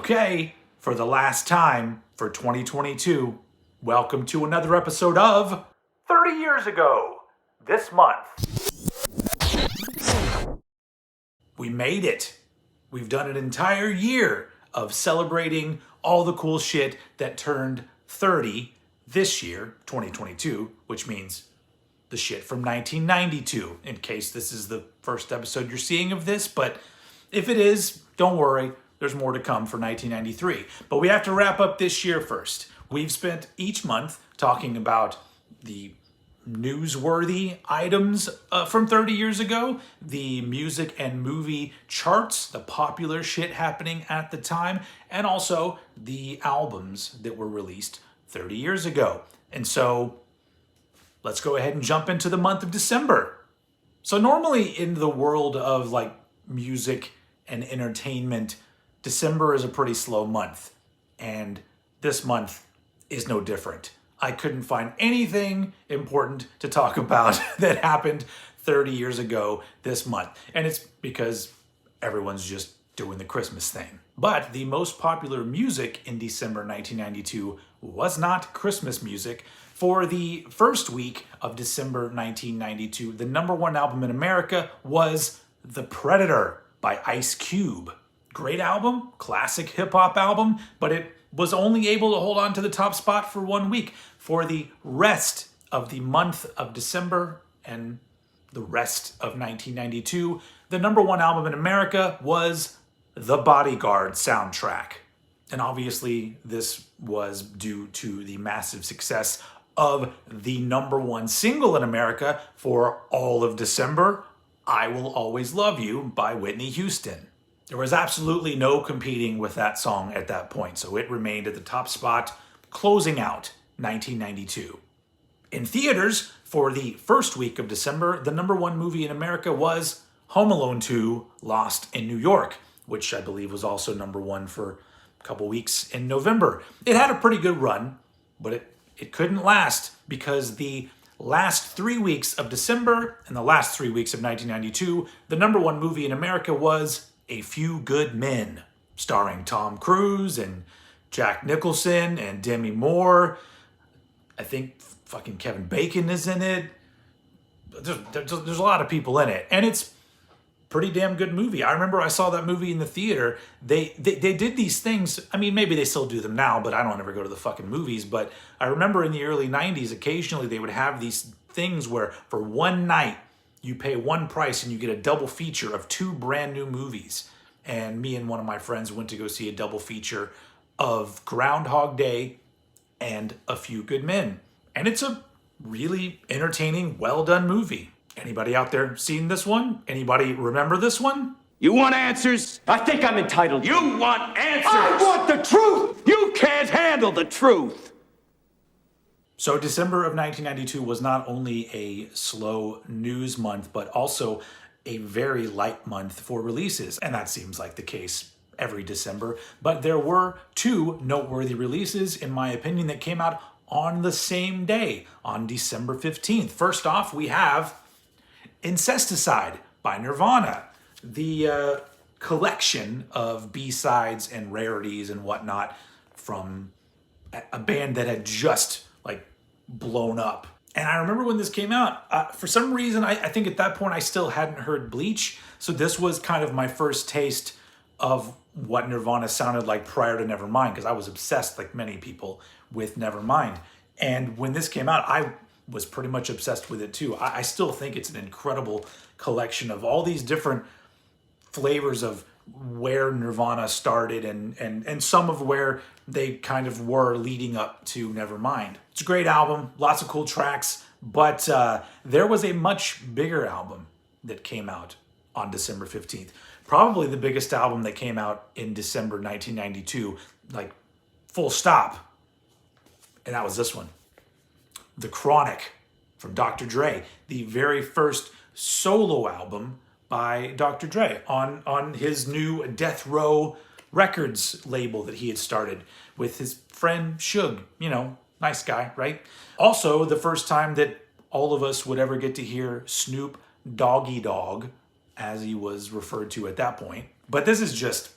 Okay, for the last time for 2022, welcome to another episode of 30 Years Ago. This month, we made it. We've done an entire year of celebrating all the cool shit that turned 30 this year, 2022, which means the shit from 1992, in case this is the first episode you're seeing of this. But if it is, don't worry, there's more to come for 1993. But we have to wrap up this year first. We've spent each month talking about the newsworthy items from 30 years ago, the music and movie charts, the popular shit happening at the time, and also the albums that were released 30 years ago. And so let's go ahead and jump into the month of December. So normally in the world of like music and entertainment, December is a pretty slow month, and this month is no different. I couldn't find anything important to talk about that happened 30 years ago this month, and it's because everyone's just doing the Christmas thing. But the most popular music in December 1992 was not Christmas music. For the first week of December 1992, the number one album in America was The Predator by Ice Cube. Great album, classic hip-hop album, but it was only able to hold on to the top spot for 1 week. For the rest of the month of December and the rest of 1992, the number one album in America was The Bodyguard soundtrack. And obviously this was due to the massive success of the number one single in America for all of December, I Will Always Love You by Whitney Houston. There was absolutely no competing with that song at that point, so it remained at the top spot, closing out 1992. In theaters, for the first week of December, the number one movie in America was Home Alone 2: Lost in New York, which I believe was also number one for a couple weeks in November. It had a pretty good run, but it couldn't last because the last 3 weeks of December and the last 3 weeks of 1992, the number one movie in America was A Few Good Men, starring Tom Cruise and Jack Nicholson and Demi Moore. I think fucking Kevin Bacon is in it. There's a lot of people in it, and it's pretty damn good movie. I remember I saw that movie in the theater. They did these things. I mean, maybe they still do them now, but I don't ever go to the fucking movies. But I remember in the early 90s, occasionally they would have these things where for one night, you pay one price and you get a double feature of two brand new movies. And me and one of my friends went to go see a double feature of Groundhog Day and A Few Good Men. And it's a really entertaining, well done movie. Anybody out there seen this one? Anybody remember this one? You want answers? I think I'm entitled to. You want answers? I want the truth! You can't handle the truth! So December of 1992 was not only a slow news month, but also a very light month for releases. And that seems like the case every December. But there were two noteworthy releases, in my opinion, that came out on the same day, on December 15th. First off, we have Incesticide by Nirvana, the collection of B-sides and rarities and whatnot from a band that had just like blown up. And I remember when this came out, for some reason, I think at that point I still hadn't heard Bleach. So this was kind of my first taste of what Nirvana sounded like prior to Nevermind, because I was obsessed, like many people, with Nevermind. And when this came out, I was pretty much obsessed with it too. I still think it's an incredible collection of all these different flavors of where Nirvana started and some of where they kind of were leading up to Nevermind. It's a great album, lots of cool tracks, but there was a much bigger album that came out on December 15th. Probably the biggest album that came out in December 1992, like full stop. And that was this one. The Chronic from Dr. Dre, the very first solo album by Dr. Dre on his new Death Row Records label that he had started with his friend Suge. You know, nice guy, right? Also, the first time that all of us would ever get to hear Snoop Doggy Dogg, as he was referred to at that point. But this is just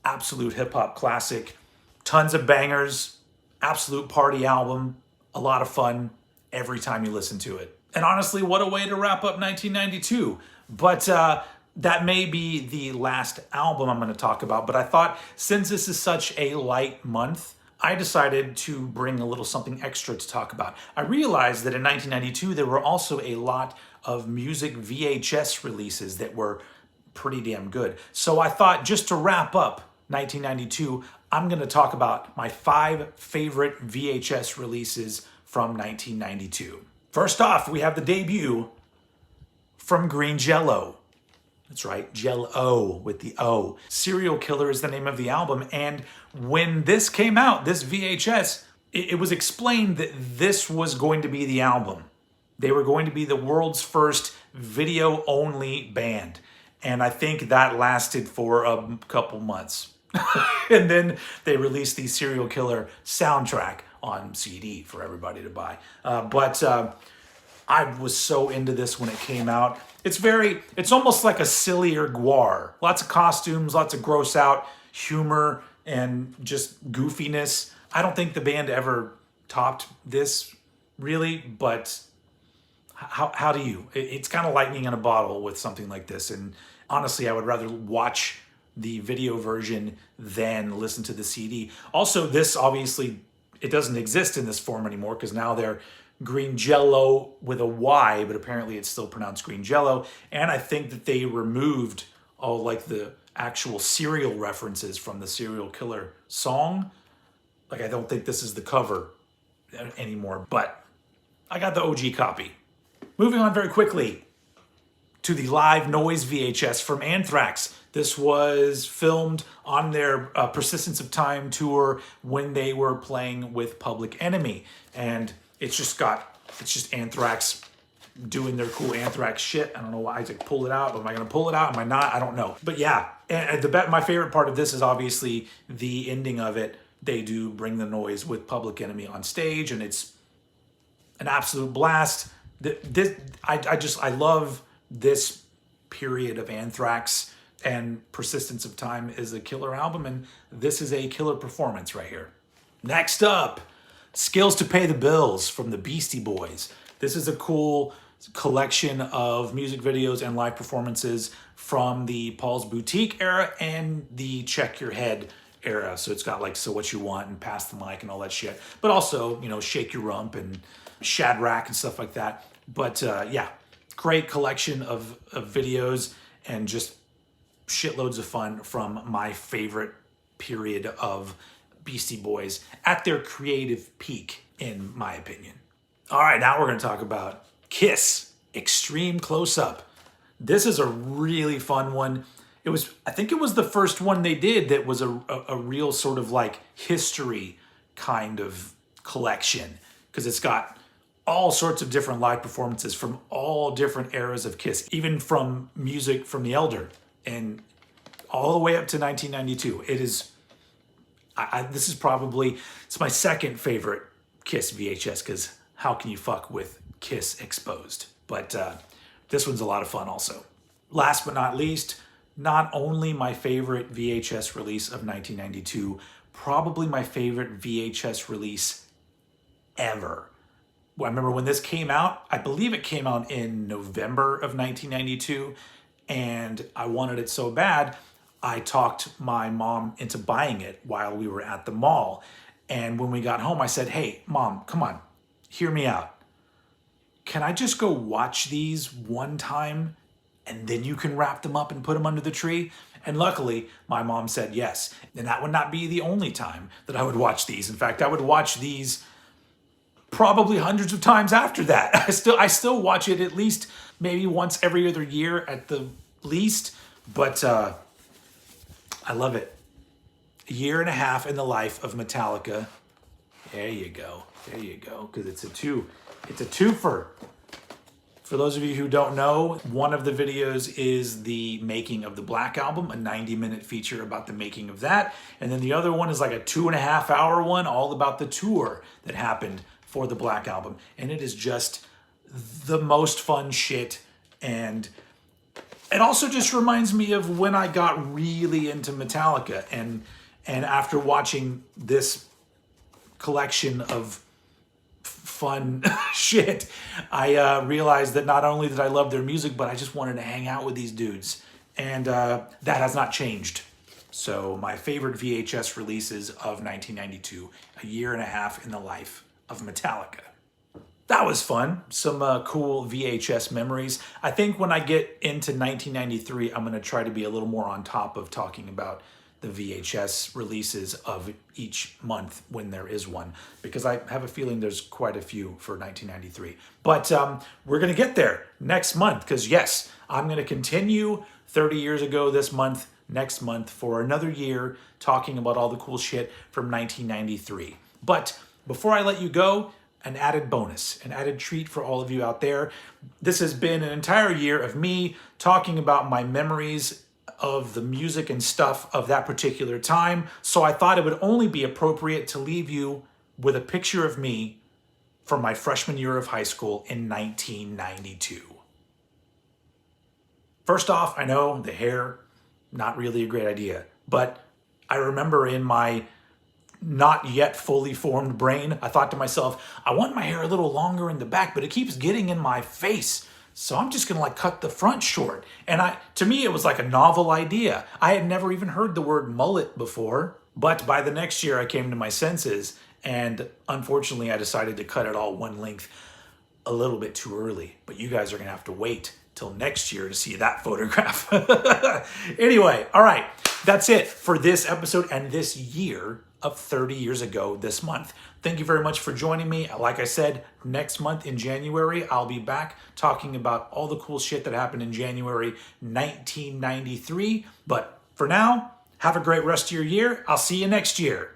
absolute hip hop classic. Tons of bangers, absolute party album, a lot of fun every time you listen to it. And honestly, what a way to wrap up 1992. But that may be the last album I'm going to talk about. But I thought since this is such a light month, I decided to bring a little something extra to talk about. I realized that in 1992, there were also a lot of music VHS releases that were pretty damn good. So I thought just to wrap up 1992, I'm going to talk about my 5 favorite VHS releases from 1992. First off, we have the debut from Green Jello. That's right, Jello with the O. Serial Killer is the name of the album. And when this came out, this VHS, it was explained that this was going to be the album. They were going to be the world's first video-only band. And I think that lasted for a couple months. And then they released the Serial Killer soundtrack on CD for everybody to buy. But I was so into this when it came out. It's almost like a sillier Gwar. Lots of costumes, lots of gross out humor, and just goofiness. I don't think the band ever topped this, really, but how do you? It's kind of lightning in a bottle with something like this. And honestly, I would rather watch the video version than listen to the CD. Also, this obviously, it doesn't exist in this form anymore because now they're Green Jello with a Y, but apparently it's still pronounced Green Jello. And I think that they removed all like the actual serial references from the Serial Killer song. Like, I don't think this is the cover anymore, but I got the OG copy. Moving on very quickly to the Live Noise VHS from Anthrax. This was filmed on their Persistence of Time tour when they were playing with Public Enemy. And it's just Anthrax doing their cool Anthrax shit. I don't know why Isaac pulled it out. Am I going to pull it out? Am I not? I don't know. But yeah, and my favorite part of this is obviously the ending of it. They do Bring the Noise with Public Enemy on stage, and it's an absolute blast. I love this period of Anthrax, and Persistence of Time is a killer album, and this is a killer performance right here. Next up, Skills to Pay the Bills from the Beastie Boys. This is a cool collection of music videos and live performances from the Paul's Boutique era and the Check Your Head era. So it's got like So What You Want and Pass the Mic and all that shit. But also, Shake Your Rump and Shadrach and stuff like that. But yeah, great collection of videos and just shitloads of fun from my favorite period of Beastie Boys at their creative peak, in my opinion. All right, now we're going to talk about Kiss Extreme Close Up. This is a really fun one. I think it was the first one they did that was a real sort of like history kind of collection, because it's got all sorts of different live performances from all different eras of Kiss, even from music from The Elder and all the way up to 1992. It is, this is probably, it's my second favorite Kiss VHS, because how can you fuck with Kiss Exposed? But this one's a lot of fun also. Last but not least, not only my favorite VHS release of 1992, probably my favorite VHS release ever. I remember when this came out, I believe it came out in November of 1992, and I wanted it so bad, I talked my mom into buying it while we were at the mall. And when we got home, I said, "Hey, Mom, come on, hear me out. Can I just go watch these one time and then you can wrap them up and put them under the tree?" And luckily, my mom said yes. And that would not be the only time that I would watch these. In fact, I would watch these probably hundreds of times after that. I still watch it at least maybe once every other year at the least. But I love it. A year and a half in the life of Metallica. There you go. There you go. Because it's a twofer. For those of you who don't know, one of the videos is the making of the Black Album, a 90-minute feature about the making of that. And then the other one is like a 2.5-hour one, all about the tour that happened for the Black Album. And it is just the most fun shit. And It also just reminds me of when I got really into Metallica, and after watching this collection of fun shit, I realized that not only did I love their music, but I just wanted to hang out with these dudes, and that has not changed. So my favorite VHS releases of 1992, a year and a half in the life of Metallica. That was fun. Some cool VHS memories. I think when I get into 1993, I'm going to try to be a little more on top of talking about the VHS releases of each month when there is one, because I have a feeling there's quite a few for 1993. But we're going to get there next month, because yes, I'm going to continue 30 years ago this month, next month, for another year, talking about all the cool shit from 1993. But before I let you go, an added bonus, an added treat for all of you out there. This has been an entire year of me talking about my memories of the music and stuff of that particular time. So I thought it would only be appropriate to leave you with a picture of me from my freshman year of high school in 1992. First off, I know the hair, not really a great idea, but I remember in my not yet fully formed brain, I thought to myself, I want my hair a little longer in the back, but it keeps getting in my face. So I'm just gonna cut the front short. And to me, it was like a novel idea. I had never even heard the word mullet before, but by the next year I came to my senses, and unfortunately I decided to cut it all one length a little bit too early. But you guys are gonna have to wait till next year to see that photograph. Anyway, all right, that's it for this episode and this year of 30 years ago this month. Thank you very much for joining me. Like I said, next month in January, I'll be back talking about all the cool shit that happened in January 1993. But for now, have a great rest of your year. I'll see you next year.